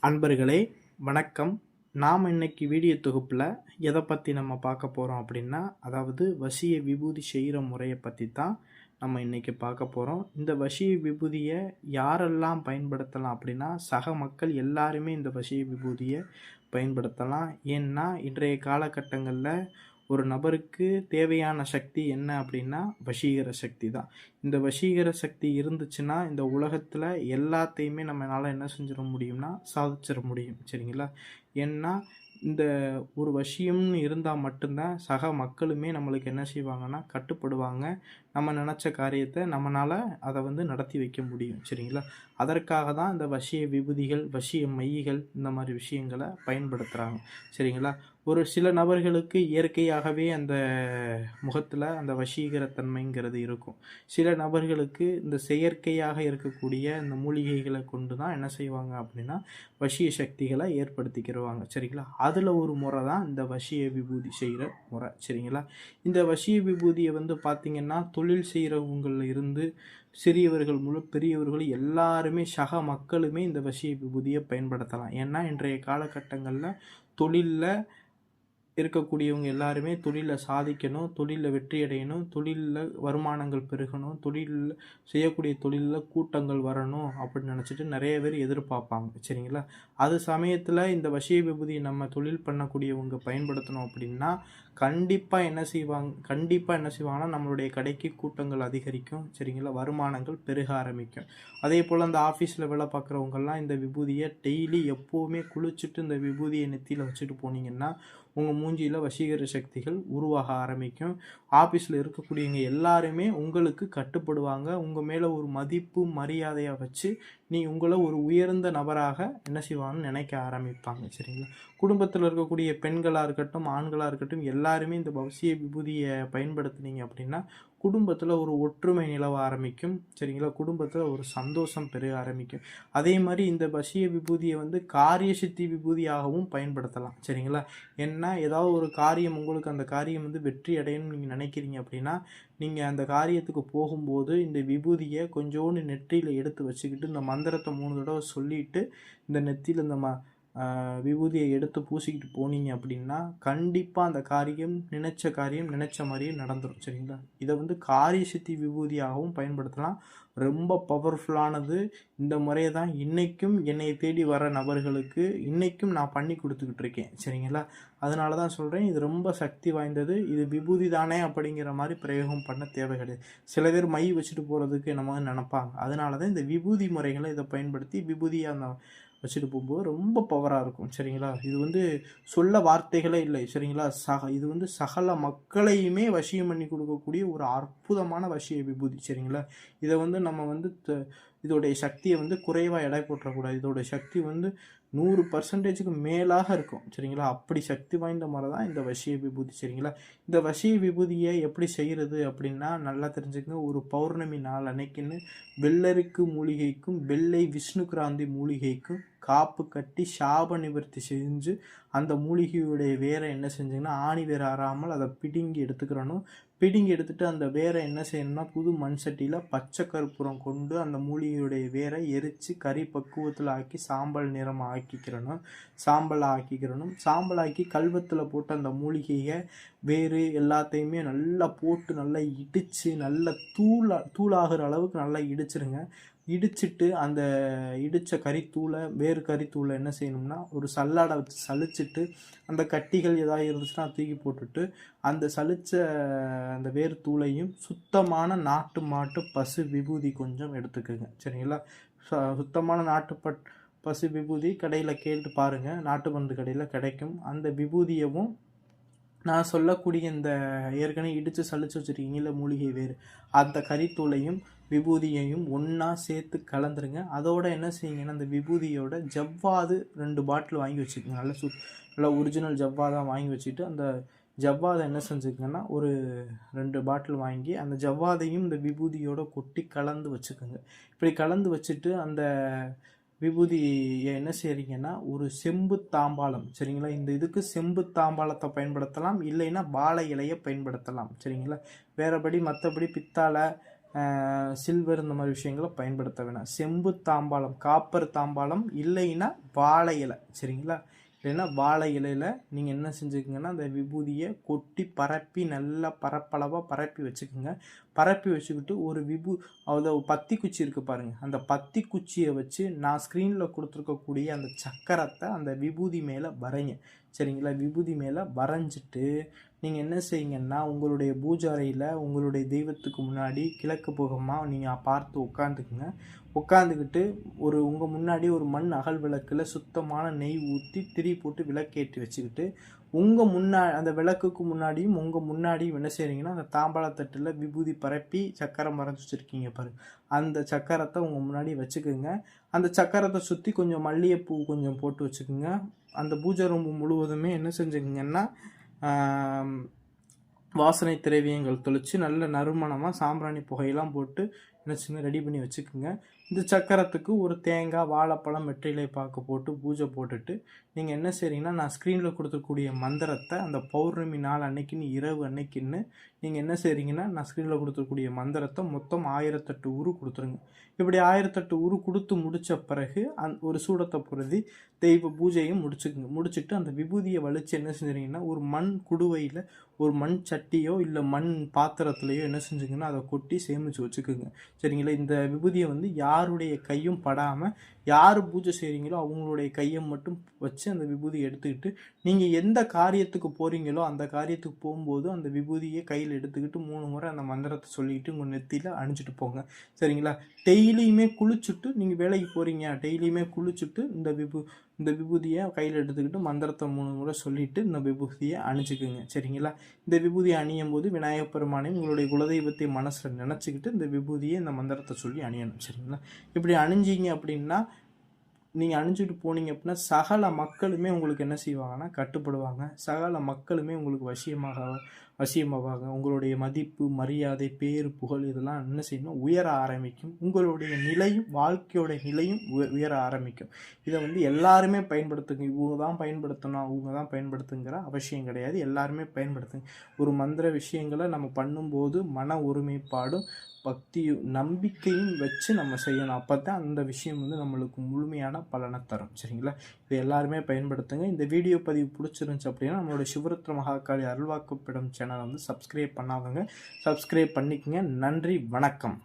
அன்பர்களே வணக்கம். நாம் இன்னைக்கு வீடியோ தொகுப்பில் எதை பற்றி நம்ம பார்க்க போகிறோம் அப்படின்னா, அதாவது வசிய விபூதி செய்கிற முறையை பற்றி தான் நம்ம இன்றைக்கி பார்க்க போகிறோம். இந்த வசிய விபூதியை யாரெல்லாம் பயன்படுத்தலாம் அப்படின்னா, சக மக்கள் எல்லாருமே இந்த வசிய விபூதியை பயன்படுத்தலாம். ஏன்னா இன்றைய காலகட்டங்களில் ஒரு நபருக்கு தேவையான சக்தி என்ன அப்படின்னா வசீகர சக்தி தான். இந்த வசீகர சக்தி இருந்துச்சுன்னா இந்த உலகத்தில் எல்லாத்தையுமே நம்மளால் என்ன செஞ்சிட முடியும்னா சாதிச்சிட முடியும். சரிங்களா? ஏன்னா இந்த ஒரு வசியம்னு இருந்தால் மட்டும்தான் சக மக்களுமே நம்மளுக்கு என்ன செய்வாங்கன்னா கட்டுப்படுவாங்க. நம்ம நினச்ச காரியத்தை நம்மளால் அதை நடத்தி வைக்க முடியும். சரிங்களா? அதற்காக தான் இந்த வசிய விபூதிகள், வசிய மையிகள் இந்த மாதிரி விஷயங்களை பயன்படுத்துகிறாங்க. சரிங்களா? ஒரு சில நபர்களுக்கு இயற்கையாகவே அந்த முகத்தில் அந்த வசீகரத்தன்மைங்கிறது இருக்கும். சில நபர்களுக்கு இந்த செயற்கையாக இருக்கக்கூடிய இந்த மூலிகைகளை கொண்டு தான் என்ன செய்வாங்க அப்படின்னா வசிய சக்திகளை ஏற்படுத்திக்கிடுவாங்க. சரிங்களா? அதில் ஒரு முறை தான் இந்த வசிய விபூதி செய்கிற முறை. சரிங்களா? இந்த வசிய விபூதியை பார்த்திங்கன்னா தொழில் செய்கிறவங்களில் இருந்து சிறியவர்கள் முதல் பெரியவர்கள் எல்லாருமே சக மக்களுமே இந்த வசிய விபூதியை பயன்படுத்தலாம். ஏன்னா இன்றைய காலகட்டங்களில் தொழிலில் இருக்கக்கூடியவங்க எல்லாருமே தொழிலில் சாதிக்கணும், தொழிலில் வெற்றி அடையணும், தொழிலில் வருமானங்கள் பெருகணும், தொழிலில் செய்யக்கூடிய தொழிலில் கூட்டங்கள் வரணும் அப்படின்னு நினச்சிட்டு நிறைய பேர் எதிர்பார்ப்பாங்க. சரிங்களா? அது சமயத்தில் இந்த வசிய விபூதியை நம்ம தொழில் பண்ணக்கூடியவங்க பயன்படுத்தணும் அப்படின்னா கண்டிப்பாக என்ன செய்வாங்கன்னா நம்மளுடைய கடைக்கு கூட்டங்கள் அதிகரிக்கும். சரிங்களா? வருமானங்கள் பெருக ஆரம்பிக்கும். அதே போல் அந்த ஆஃபீஸில் வேலை பார்க்குறவங்கெல்லாம் இந்த விபூதியை டெய்லி எப்போவுமே குளிச்சுட்டு இந்த விபூதியை நெத்தியில் வச்சுட்டு போனீங்கன்னா உங்கள் மூஞ்சியில் வசீகர சக்திகள் உருவாக ஆரம்பிக்கும். ஆஃபீஸில் இருக்கக்கூடியவங்க எல்லாருமே உங்களுக்கு கட்டுப்படுவாங்க. உங்கள் மேலே ஒரு மதிப்பு மரியாதையாக வச்சு உங்களை ஒரு உயர்ந்த நபராக என்ன செய்வாங்கன்னு நினைக்க ஆரம்பிப்பாங்க. சரிங்களா? குடும்பத்தில் இருக்கக்கூடிய பெண்களாக இருக்கட்டும், ஆண்களாக இருக்கட்டும், எல்லாருமே இந்த வசிய விபூதியை பயன்படுத்தினீங்க அப்படின்னா குடும்பத்தில் ஒரு ஒற்றுமை நிலவ ஆரம்பிக்கும். சரிங்களா? குடும்பத்தில் ஒரு சந்தோஷம் பெருக ஆரம்பிக்கும். அதே மாதிரி இந்த வசிய விபூதியை காரிய சித்தி விபூதியாகவும் பயன்படுத்தலாம். சரிங்களா? ஏன்னா ஏதாவது ஒரு காரியம் உங்களுக்கு அந்த காரியம் வெற்றி அடையணும்னு நீங்கள் நினைக்கிறீங்க அப்படின்னா நீங்கள் அந்த காரியத்துக்கு போகும்போது இந்த விபூதியை கொஞ்சோண்டு நெற்றியில் எடுத்து வச்சுக்கிட்டு இந்த மந்திரத்தை 3 தடவை சொல்லிவிட்டு இந்த நெத்தியில் இந்த விபூதியை எடுத்து பூசிக்கிட்டு போனீங்க அப்படின்னா கண்டிப்பாக அந்த காரியம் நினச்ச மாதிரியே நடந்துடும். சரிங்களா? இதை காரிய சித்தி விபூதியாகவும் பயன்படுத்தலாம். ரொம்ப பவர்ஃபுல்லானது. இந்த முறையை தான் இன்றைக்கும் என்னை தேடி வர நபர்களுக்கு இன்றைக்கும் நான் பண்ணி கொடுத்துக்கிட்டு இருக்கேன். சரிங்களா? அதனால தான் சொல்கிறேன், இது ரொம்ப சக்தி வாய்ந்தது. இது விபூதி தானே அப்படிங்கிற மாதிரி பிரயோகம் பண்ண தேவை கிடையாது. சில பேர் மை வச்சுட்டு போகிறதுக்கு நம்ம நினப்பாங்க. அதனால தான் இந்த விபூதி முறைகளை இதை பயன்படுத்தி விபூதியாக அந்த வச்சுட்டு போகும்போது ரொம்ப பவராக இருக்கும். சரிங்களா? இது சொல்ல வார்த்தைகளே இல்லை. சரிங்களா? இது சகல மக்களையுமே வசியம் பண்ணி கொடுக்கக்கூடிய ஒரு அற்புதமான வசிய விபூதி. சரிங்களா? இதை நம்ம இதோடைய சக்தியை குறைவாக எடை போட்டுறக்கூடாது. இதோடைய சக்தி 100% மேலாக இருக்கும். சரிங்களா? அப்படி சக்தி வாய்ந்த முறை தான் இந்த வசிய விபூதி. சரிங்களா? இந்த வசிய விபூதியை எப்படி செய்கிறது அப்படின்னா நல்லா தெரிஞ்சுக்கங்க. ஒரு பௌர்ணமி நாள் அன்னைக்குன்னு வெள்ளருக்கு மூலிகைக்கும் வெள்ளை விஷ்ணு கிராந்தி மூலிகைக்கும் காப்பு கட்டி சாப நிவர்த்தி செஞ்சு அந்த மூலிகையுடைய வேரை என்ன செஞ்சிங்கன்னா ஆணி வேற ஆறாமல் அதை பிடுங்கி எடுத்துக்கிறணும். பிடுங்கி எடுத்துகிட்டு அந்த வேரை என்ன செய்யணும்னா புது மண் சட்டியில் பச்சை கற்பூரம் கொண்டு அந்த மூலிகையுடைய வேரை எரித்து கறி பக்குவத்தில் ஆக்கி சாம்பல் நிறம் ஆக்கிக்கிறணும். சாம்பல் ஆக்கி கல்வத்தில் போட்டு அந்த மூலிகையை வேறு எல்லாத்தையுமே நல்லா போட்டு நல்லா இடித்து நல்லா தூளாகிற அளவுக்கு நல்லா இடிச்சிருங்க. இடிச்சிட்டு அந்த இடித்த வேறு கறித்தூளை என்ன செய்யணும்னா ஒரு சல்லாடை வச்சு சலிச்சிட்டு அந்த கட்டிகள் ஏதாவது இருந்துச்சுன்னா தூக்கி போட்டுட்டு அந்த சலித்த அந்த வேறு தூளையும் சுத்தமான நாட்டு மாட்டு பசு விபூதி கொஞ்சம் எடுத்துக்குங்க. சரிங்களா? சுத்தமான பசு விபூதி கடையில் கேட்டு பாருங்கள். நாட்டு மருந்து கடையில் கிடைக்கும். அந்த விபூதியவும் நான் சொல்லக்கூடிய இந்த ஏற்கனவே இடித்து சலிச்சு வச்சுருக்கீங்கள மூலிகை வேறு அந்த கறித்தூளையும் விபூதியையும் ஒன்றா சேர்த்து கலந்துருங்க. அதோட என்ன செய்யுங்கன்னா அந்த விபூதியோட ஜவ்வாது 2 பாட்டில் வாங்கி வச்சுக்கோங்க. நல்லா ஒரிஜினல் ஜவ்வாதான் வாங்கி வச்சுட்டு அந்த ஜவ்வாதை என்ன செஞ்சுக்கங்கன்னா ஒரு 2 பாட்டில் வாங்கி அந்த ஜவ்வாதையும் இந்த விபூதியோட கொட்டி கலந்து வச்சுக்கோங்க. இப்படி கலந்து வச்சுட்டு அந்த விபூதியை என்ன செய்கிறீங்கன்னா ஒரு செம்பு தாம்பாளம். சரிங்களா? இந்த இதுக்கு செம்பு தாம்பாளத்தை பயன்படுத்தலாம், இல்லைன்னா வாழை இலையை பயன்படுத்தலாம். சரிங்களா? மற்றபடி பித்தாளை சில்வர் இந்த மாதிரி விஷயங்களை பயன்படுத்த வேணாம். செம்பு தாம்பாளம், காப்பர் தாம்பாளம், இல்லைன்னா வாழை இலை, சரிங்களா? இல்லைன்னா வாழை இலையில் நீங்கள் என்ன செஞ்சுக்கோங்கன்னா அந்த விபூதியை கொட்டி பரப்பி நல்லா பரப்பளவாக பரப்பி வச்சுக்கோங்க. பரப்பி வச்சுக்கிட்டு ஒரு அதாவது பத்தி குச்சி இருக்குது பாருங்கள், அந்த பத்தி குச்சியை வச்சு நான் ஸ்க்ரீனில் கொடுத்துருக்கக்கூடிய அந்த சக்கரத்தை அந்த விபூதி மேலே வரைங்க, சரிங்களா? விபூதி மேலே வரைஞ்சிட்டு நீங்கள் என்ன செய்யுங்கன்னா உங்களுடைய பூஜை அறையில் உங்களுடைய தெய்வத்துக்கு முன்னாடி கிழக்கு முகமாக நீங்கள் பார்த்து உட்காந்துக்குங்க. உட்காந்துக்கிட்டு உங்கள் முன்னாடி ஒரு மண் அகல் விளக்கில் சுத்தமான நெய் ஊற்றி திரி போட்டு விளக்கேற்றி வச்சுக்கிட்டு அந்த விளக்குக்கு முன்னாடியும் உங்கள் முன்னாடியும் என்ன செய்கிறீங்கன்னா அந்த தாம்பாளத்தட்டில் விபூதி பரப்பி சக்கரம் மறைஞ்சி வச்சுருக்கீங்க பாருங்க, அந்த சக்கரத்தை உங்கள் முன்னாடி வச்சுக்கோங்க. அந்த சக்கரத்தை சுற்றி கொஞ்சம் மல்லிகைப்பூ கொஞ்சம் போட்டு வச்சுக்கோங்க. அந்த பூஜை ரூம் முழுவதுமே என்ன செஞ்சுக்கிங்கன்னா வாசனை திரவியங்கள் தெளித்து நல்ல நறுமணமாக சாம்பிராணி புகையெல்லாம் போட்டு என்ன செய்யுங்க ரெடி பண்ணி வச்சுக்கோங்க. இந்த சக்கரத்துக்கு ஒரு தேங்காய், வாழைப்பழம், வெற்றிலை பாக்கு போட்டு பூஜை போட்டுட்டு நீங்கள் என்ன செய்கிறீங்கன்னா நான் ஸ்க்ரீனில் கொடுத்துருக்கூடிய மந்திரத்தை அந்த பௌர்ணமி நாள் அன்னைக்குன்னு இரவு அன்னைக்குன்னு நீங்கள் என்ன செய்கிறீங்கன்னா நான் ஸ்க்ரீனில் கொடுத்துருக்கூடிய மந்திரத்தை மொத்தம் 1008 உரு கொடுத்துருங்க. இப்படி 1008 உரு கொடுத்து முடித்த பிறகு ஒரு சூடத்தை பொருதி தெய்வ பூஜையும் முடிச்சுட்டு அந்த விபூதியை வலிச்சு என்ன செஞ்சுறீங்கன்னா ஒரு மண் குடுவையில் ஒரு மண் சட்டியோ இல்லை மண் பாத்திரத்துலையோ என்ன செஞ்சுங்கன்னா அதை கொட்டி சேமித்து வச்சுக்கோங்க, சரிங்களா? இந்த விபூதியை வந்து யாருடைய கையும் படாமல் யார் பூஜை செய்கிறீங்களோ அவங்களுடைய கையை மட்டும் வச்சு அந்த விபூதியை எடுத்துக்கிட்டு நீங்கள் எந்த காரியத்துக்கு போகிறீங்களோ அந்த காரியத்துக்கு போகும்போது அந்த விபூதியை கையில் எடுத்துக்கிட்டு 3 முறை அந்த மந்திரத்தை சொல்லிக்கிட்டு உங்கள் நெத்தியில் அணிஞ்சிட்டு போங்க, சரிங்களா? டெய்லியுமே குளிச்சுட்டு நீங்கள் வேலைக்கு போகிறீங்க, டெய்லியுமே குளிச்சுட்டு இந்த விபூதியை கையில் எடுத்துக்கிட்டு மந்திரத்தை 3 முறை சொல்லிவிட்டு இந்த விபூதியை அணிஞ்சிக்குங்க, சரிங்களா? இந்த விபூதியை அணியும் போது விநாயகப் பெருமானையும் உங்களுடைய குலதெய்வத்தை மனசில் நினச்சிக்கிட்டு இந்த விபூதியை இந்த மந்திரத்தை சொல்லி அணியணும், சரிங்களா? இப்படி அணிஞ்சிங்க அப்படின்னா நீங்கள் அணிஞ்சிட்டு போனீங்க அப்படின்னா சகல மக்களுமே உங்களுக்கு என்ன செய்வாங்கன்னா கட்டுப்படுவாங்க. சகல மக்களுமே உங்களுக்கு வசியமாவாங்க. உங்களுடைய மதிப்பு, மரியாதை, பேரு, புகழ் இதெல்லாம் என்ன செய்யணும் உயர ஆரம்பிக்கும். உங்களுடைய நிலையும் வாழ்க்கையோட நிலையும் உயர ஆரம்பிக்கும். இதை வந்து எல்லாருமே பயன்படுத்துங்க. இவங்க தான் பயன்படுத்தணும் அவங்க தான் பயன்படுத்துங்கிற அவசியம் கிடையாது, எல்லாருமே பயன்படுத்துங்க. ஒரு மந்திர விஷயங்களை நம்ம பண்ணும்போது மன ஒருமைப்பாடும் பக்தியும் நம்பிக்கையும் வச்சு நம்ம செய்யணும். அப்போ தான் அந்த விஷயம் வந்து நம்மளுக்கு முழுமையான பலனை தரும், சரிங்களா? இதை எல்லாருமே பயன்படுத்துங்க. இந்த வீடியோ பதிவு பிடிச்சிருந்துச்சு அப்படின்னா நம்மளோட சிவருத்ர மகாகாளி அருள்வாக்குப்பிடம் சேனலை வந்து சப்ஸ்கிரைப் பண்ணாதவங்க சப்ஸ்கிரைப் பண்ணிக்கங்க. நன்றி, வணக்கம்.